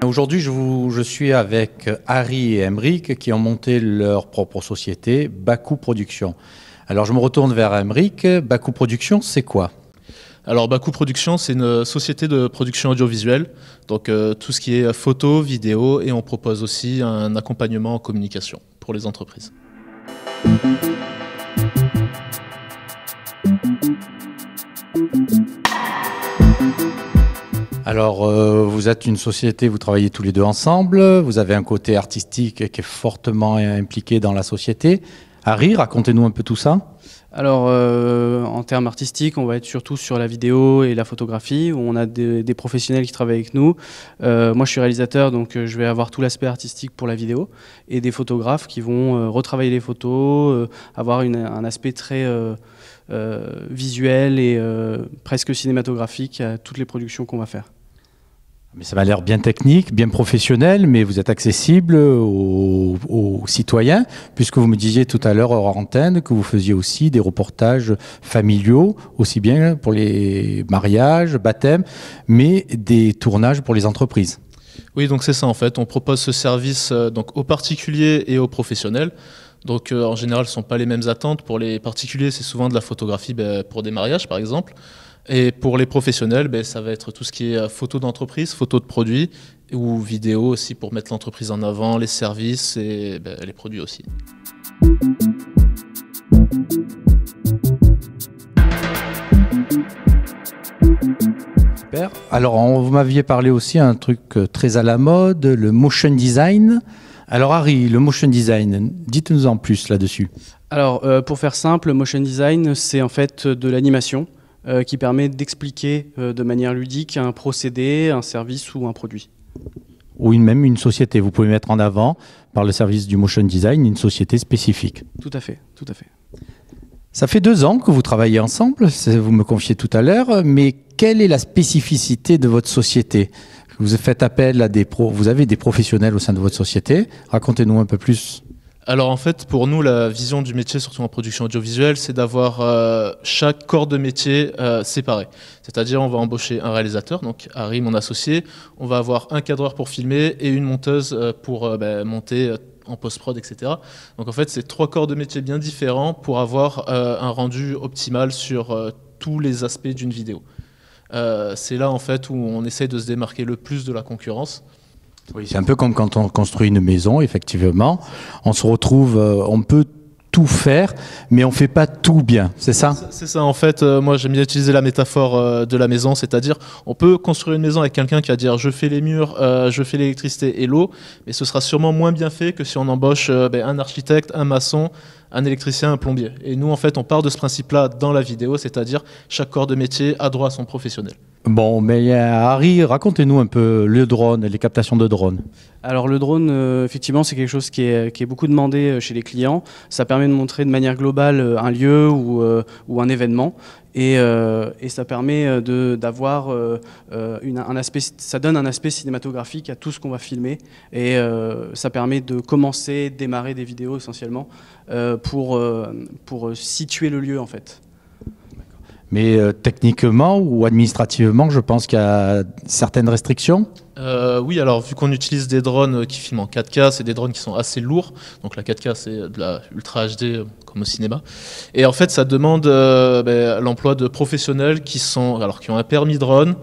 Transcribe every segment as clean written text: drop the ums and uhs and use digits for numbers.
Aujourd'hui, je suis avec Harry et Aymeric qui ont monté leur propre société, Bakou Production. Alors je me retourne vers Aymeric. Bakou Production, c'est quoi? Alors Bakou Production, c'est une société de production audiovisuelle, donc tout ce qui est photo, vidéo, et on propose aussi un accompagnement en communication pour les entreprises. Alors, vous êtes une société, vous travaillez tous les deux ensemble, vous avez un côté artistique qui est fortement impliqué dans la société. Harry, racontez-nous un peu tout ça. Alors, en termes artistiques, on va être surtout sur la vidéo et la photographie, où on a des professionnels qui travaillent avec nous. Moi, je suis réalisateur, donc je vais avoir tout l'aspect artistique pour la vidéo, et des photographes qui vont retravailler les photos, avoir un aspect très visuel et presque cinématographique à toutes les productions qu'on va faire. Mais ça m'a l'air bien technique, bien professionnel, mais vous êtes accessible aux citoyens, puisque vous me disiez tout à l'heure hors antenne que vous faisiez aussi des reportages familiaux, aussi bien pour les mariages, baptêmes, mais des tournages pour les entreprises. Oui, donc c'est ça en fait. On propose ce service donc aux particuliers et aux professionnels. Donc en général, ce ne sont pas les mêmes attentes. Pour les particuliers, c'est souvent de la photographie pour des mariages par exemple. Et pour les professionnels, ça va être tout ce qui est photo d'entreprise, photo de produits ou vidéo aussi pour mettre l'entreprise en avant, les services et les produits aussi. Super. Alors, vous m'aviez parlé aussi d'un truc très à la mode, le motion design. Alors Harry, le motion design, dites-nous en plus là-dessus. Alors, pour faire simple, le motion design, c'est en fait de l'animation qui permet d'expliquer de manière ludique un procédé, un service ou un produit. Ou même une société. Vous pouvez mettre en avant, par le service du motion design, une société spécifique. Tout à fait, tout à fait. Ça fait 2 ans que vous travaillez ensemble, vous me confiez tout à l'heure, mais quelle est la spécificité de votre société? Vous faites appel à vous avez des professionnels au sein de votre société. Racontez-nous un peu plus. Alors en fait, pour nous, la vision du métier, surtout en production audiovisuelle, c'est d'avoir chaque corps de métier séparé. C'est-à-dire, on va embaucher un réalisateur, donc Harry, mon associé, on va avoir un cadreur pour filmer et une monteuse pour monter en post-prod, etc. Donc en fait, c'est 3 corps de métier bien différents pour avoir un rendu optimal sur tous les aspects d'une vidéo. C'est là en fait où on essaie de se démarquer le plus de la concurrence. Oui, c'est un peu comme quand on construit une maison, effectivement. On se retrouve, on peut tout faire, mais on ne fait pas tout bien, c'est ça? C'est ça, en fait, moi j'aime bien utiliser la métaphore de la maison, c'est-à-dire on peut construire une maison avec quelqu'un qui va dire je fais les murs, je fais l'électricité et l'eau, mais ce sera sûrement moins bien fait que si on embauche un architecte, un maçon, un électricien, un plombier. Et nous, en fait, on part de ce principe-là dans la vidéo, c'est-à-dire chaque corps de métier a droit à son professionnel. Bon, mais Harry, racontez-nous un peu le drone, les captations de drone. Alors le drone, effectivement, c'est quelque chose qui est beaucoup demandé chez les clients. Ça permet de montrer de manière globale un lieu ou un événement. Et ça permet d'avoir un aspect, ça donne un aspect cinématographique à tout ce qu'on va filmer. Et ça permet de commencer, démarrer des vidéos essentiellement pour situer le lieu en fait. Mais techniquement ou administrativement, je pense qu'il y a certaines restrictions. Oui, alors vu qu'on utilise des drones qui filment en 4K, c'est des drones qui sont assez lourds. Donc la 4K, c'est de la Ultra HD comme au cinéma. Et en fait, ça demande l'emploi de professionnels qui ont un permis drone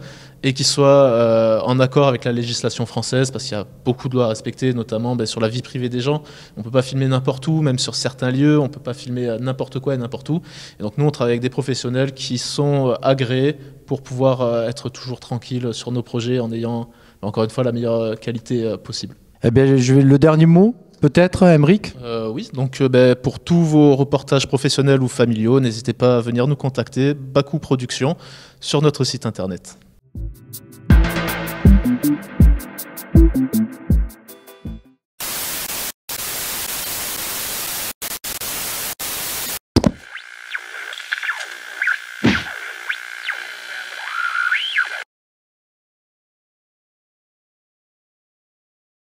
et qui soient en accord avec la législation française, parce qu'il y a beaucoup de lois à respecter, notamment sur la vie privée des gens. On ne peut pas filmer n'importe où, même sur certains lieux, on ne peut pas filmer n'importe quoi et n'importe où. Et donc nous, on travaille avec des professionnels qui sont agréés pour pouvoir être toujours tranquilles sur nos projets en ayant, encore une fois, la meilleure qualité possible. Eh bien, le dernier mot, peut-être, Aymeric ? Oui, donc pour tous vos reportages professionnels ou familiaux, n'hésitez pas à venir nous contacter, Bakou Production, sur notre site internet.